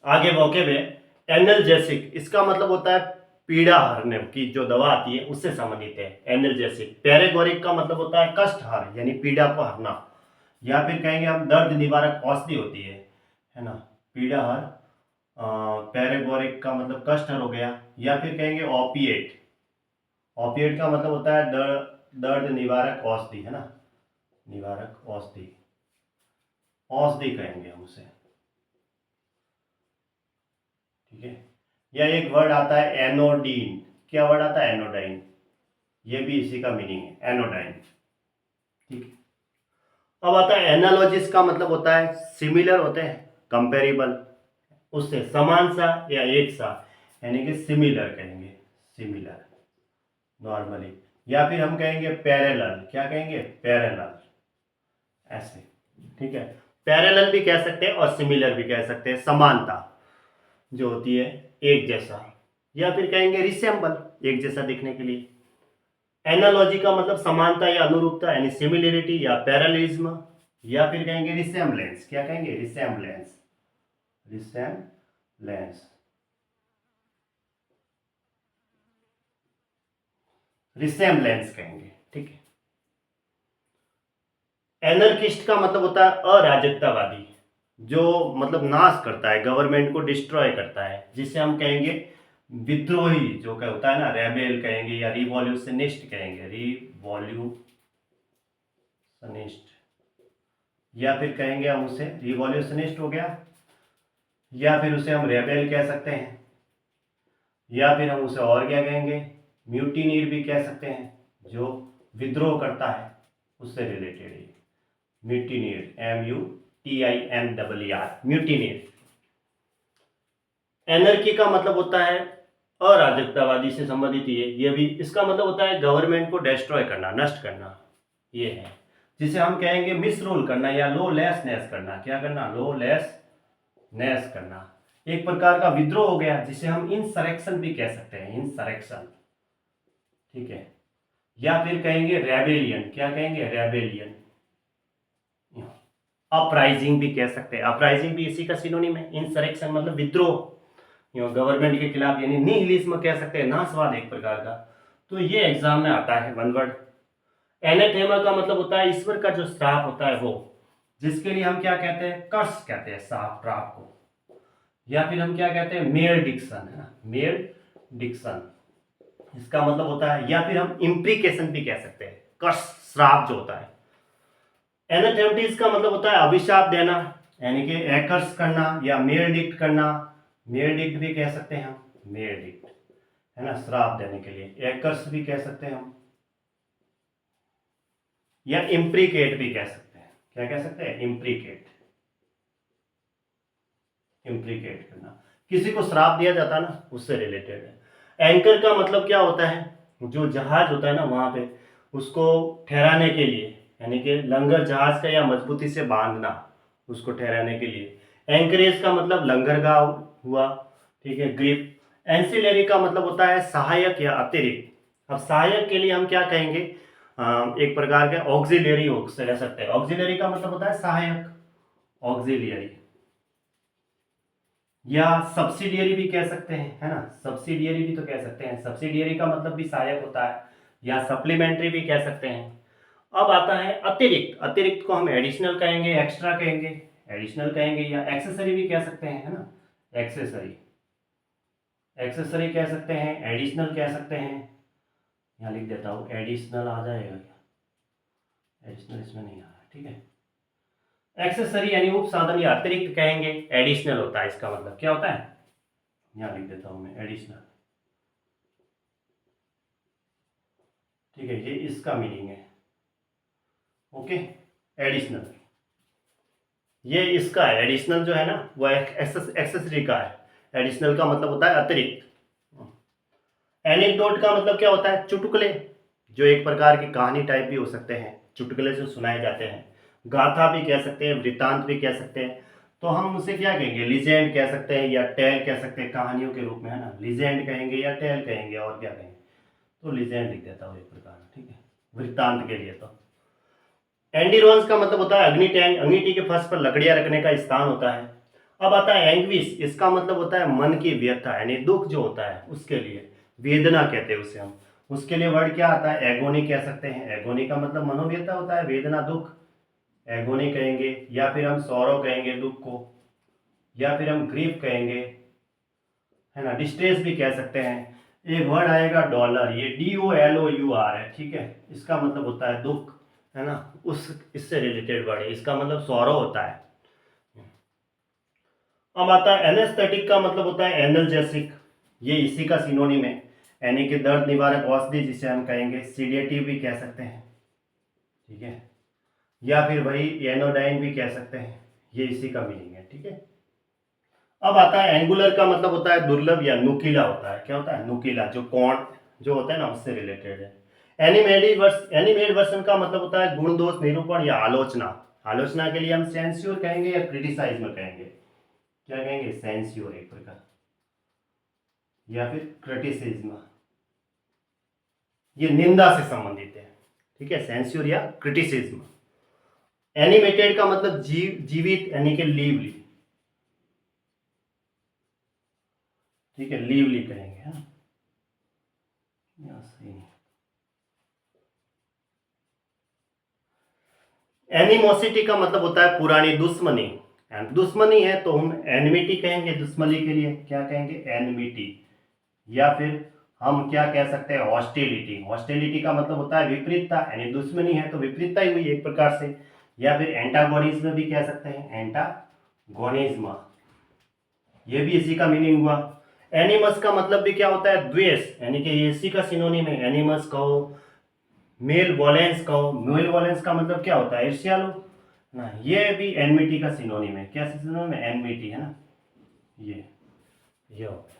आगे वोकेब है एनर्जेसिक, इसका मतलब होता है पीड़ा हरने की जो दवा आती है उससे संबंधित है एनर्जेसिक। पैरेगोरिक का मतलब होता है कष्ट हर यानी पीड़ा को हरना, या फिर कहेंगे हम दर्द निवारक औषधि होती है ना, पीड़ा हर। पैरेगोरिक का मतलब कष्ट हर हो गया, या फिर कहेंगे ओपिएट। ओपिएट का मतलब होता है दर्द निवारक औषधि, है ना, निवारक औषधि, औषधि कहेंगे हम उसे, ठीक है। या एक वर्ड आता है एनोडीन, क्या वर्ड आता है एनोडाइन, ये भी इसी का मीनिंग है एनोडाइन, ठीक है। अब आता है एनालॉजिस का मतलब होता है सिमिलर होते हैं, कंपेरेबल, उससे समान सा या एक सा, यानी कि सिमिलर कहेंगे, सिमिलर नॉर्मली। या फिर हम कहेंगे पैरेलल, क्या कहेंगे पैरेलल, ऐसे, ठीक है। पैरेलल भी कह सकते हैं और सिमिलर भी कह सकते हैं, समानता जो होती है एक जैसा, या फिर कहेंगे रिसेंबल एक जैसा दिखने के लिए। एनालॉजी का मतलब समानता या अनुरूपता यानी सिमिलरिटी या पैरेललिज्म, या फिर कहेंगे रिसेम्बलेंस, क्या कहेंगे रिसेम्बलेंस, रिसेम्बलेंस, रिसेम्बलेंस कहेंगे, ठीक है। एनर्किस्ट का मतलब होता है अराजकतावादी, जो मतलब नाश करता है, गवर्नमेंट को डिस्ट्रॉय करता है, जिसे हम कहेंगे विद्रोही, जो क्या होता है ना रेबेल कहेंगे या रिवॉल्यूशनिस्ट कहेंगे, रिवॉल्यूशनिस्ट, या फिर कहेंगे हम उसे रिवॉल्यूशनिस्ट हो गया, या फिर उसे हम रेबेल कह सकते हैं, या फिर हम उसे और क्या कहेंगे म्यूटिनियर भी कह सकते हैं, जो विद्रोह करता है उससे रिलेटेड है म्यूटिनियर, MUTINER, म्यूटिनियर। एनर्की का मतलब होता है अराजकतावादी से संबंधित, ये भी इसका मतलब होता है गवर्नमेंट को डिस्ट्रॉय करना, नष्ट करना, ये है, जिसे हम कहेंगे मिस रूल करना या लॉलेसनेस करना, क्या करना लॉलेसनेस करना, एक प्रकार का विद्रोह हो गया, जिसे हम इंसरेक्शन भी कह सकते हैं, इंसरेक्शन, ठीक है। या फिर कहेंगे रेबेलियन, क्या कहेंगे रेबेलियन, अपराइजिंग भी कह सकते हैं, अपराइजिंग भी इसी का सिनोनिम है, इंसरेक्शन मतलब विद्रोह गवर्नमेंट के खिलाफ, यानी निहिलिज्म कह सकते हैं, नाशवाद एक प्रकार का। तो ये एग्जाम में आता है वन वर्ड। एनाथेमा का मतलब होता है ईश्वर का जो श्राप होता है वो, जिसके लिए हम क्या कहते हैं कर्स कहते हैं, श्राप को। या फिर हम क्या कहते हैं मेयर डिक्शन, है ना, मेयर डिक्शन, इसका मतलब होता है, या फिर हम इम्प्रीकेशन भी कह सकते हैं, कर्स श्राप जो होता है। एनाथेमेटिस का मतलब होता है अभिशाप देना, यानी कि एकर्स करना या मेयरडिक्ट करना, मेयरडिक्ट भी कह सकते हैं हम, मेयरडिक्ट, है ना, श्राप देने के लिए, एकर्स भी कह सकते हैं हम, या इम्प्रीकेट भी कह सकते हैं, क्या कह सकते हैं इम्प्रीकेट, इम्प्रीकेट करना, किसी को श्राप दिया जाता है ना उससे रिलेटेड है। एंकर का मतलब क्या होता है, जो जहाज होता है ना वहां पे उसको ठहराने के लिए, यानी कि लंगर जहाज का या मजबूती से बांधना उसको ठहराने के लिए। एंकरेज का मतलब लंगरगाह हुआ, ठीक है, ग्रिप। एंसिलरी का मतलब होता है सहायक या अतिरिक्त। अब सहायक के लिए हम क्या कहेंगे, एक प्रकार के ऑक्सिलरी हो सकते हैं, ऑक्सिलरी का मतलब होता है सहायक, ऑक्सिलियरी, या सब्सिडियरी भी कह सकते हैं, है ना, सब्सिडियरी भी तो कह सकते हैं, सब्सिडियरी का मतलब भी सहायक होता है, या सप्लीमेंट्री भी कह सकते हैं। अब आता है अतिरिक्त, अतिरिक्त को हम एडिशनल कहेंगे, एक्स्ट्रा कहेंगे, एडिशनल कहेंगे, या एक्सेसरी भी कह सकते हैं, है ना, एक्सेसरी, एक्सेसरी कह सकते हैं, एडिशनल कह सकते हैं। यहाँ लिख देता हूँ एडिशनल आ जाएगा क्या, एडिशनल इसमें नहीं आ रहा, ठीक है। एक्सेसरी यानी उपसाधन या अतिरिक्त कहेंगे, एडिशनल होता है, इसका मतलब क्या होता है, यहाँ लिख देता हूँ मैं एडिशनल, ठीक है, ये इसका मीनिंग है, ओके, एडिशनल, ये इसका है, एडिशनल जो है ना वो एक्सेसरी का है, एडिशनल का मतलब होता है अतिरिक्त। एनेक्डोट का मतलब क्या होता है चुटकुले, जो एक प्रकार की कहानी टाइप भी हो सकते हैं, चुटकुले जो सुनाए जाते हैं, गाथा भी कह सकते हैं, वृत्तांत भी कह सकते हैं। तो हम उसे क्या कहेंगे लीजेंड कह सकते हैं या टेल कह सकते हैं, कहानियों के रूप में, है ना, लीजेंड कहेंगे या टेल कहेंगे, और क्या कहेंगे, तो लीजेंड लिख देता हूँ एक प्रकार, ठीक है, वृत्तांत के लिए। तो एंडीरोन्स का मतलब होता है अग्नि टैंक, अंगीठी के फर्श पर लकड़ियां रखने का स्थान होता है। अब आता है एंग्विश, इसका मतलब होता है मन की व्यथा, यानी दुख जो होता है उसके लिए, वेदना कहते हैं उसे हम। उसके लिए वर्ड क्या आता है, एगोनी कह सकते हैं। एगोनी का मतलब मनोव्यथा होता है, वेदना, दुख, एगोनी कहेंगे। या फिर हम सौरव कहेंगे दुख को, या फिर हम ग्रीफ कहेंगे, है ना, डिस्ट्रेस भी कह सकते हैं। एक वर्ड आएगा डॉलर, ये DOLOUR है, ठीक है। इसका मतलब होता है दुख, है ना, उस इससे रिलेटेड वर्ड है, इसका मतलब सौरव होता है। अब आता है एनेस्थेटिक का मतलब होता है एनाल्जेसिक, ये इसी का सिनोनिम है, यानी कि दर्द निवारक औषधि, जिसे हम कहेंगे सीडेटिव भी कह सकते हैं, ठीक है। या फिर वही एनोडाइन भी कह सकते हैं, ये इसी का मीनिंग है, ठीक है। अब आता है एंगुलर का मतलब होता है दुर्लभ या नुकीला होता है। क्या होता है, नुकीला, जो कोण जो होता है ना उससे रिलेटेड है। एनिमेटेड वर्सन का मतलब होता है गुण दोष निरूपण या आलोचना। आलोचना के लिए हम सेंस्योर कहेंगे या क्रिटिसाइज में कहेंगे, क्या कहेंगे, सेंस्योर एक प्रकार, या फिर क्रिटिसिज्म, ये निंदा से संबंधित है, ठीक है, सेंस्योर या क्रिटिसिज्म। एनिमेटेड का मतलब जीवित, यानी कि लीवली, ठीक है, लीवली कहेंगे, है ना, यहाँ सही नहीं। एनिमोसिटी का मतलब होता है पुरानी दुश्मनी, दुश्मनी है तो हम एनमिटी कहेंगे, दुश्मनी के लिए क्या कहेंगे, एनमिटी। या फिर हम क्या कह सकते हैं, हॉस्टिलिटी। हॉस्टिलिटी का मतलब होता है विपरीतता, यानी दुश्मनी है तो विपरीतता ही हुई एक प्रकार से। या फिर एंटागोनिज्म भी कह सकते हैं, एंटागोनिज्म, ये भी इसी का मीनिंग हुआ। एनिमस का मतलब भी क्या होता है, द्वेष, यानी कि इसी का सिनोनिम है, एनिमस कहो, मेल वॉलेंस कहो। मेल वॉलेंस का मतलब क्या होता है, ईर्ष्यालु ना, ये भी एनमिटी का सिनोनिम है। क्या सिनोनिम है, एनमिटी, है ना, ये हो गया।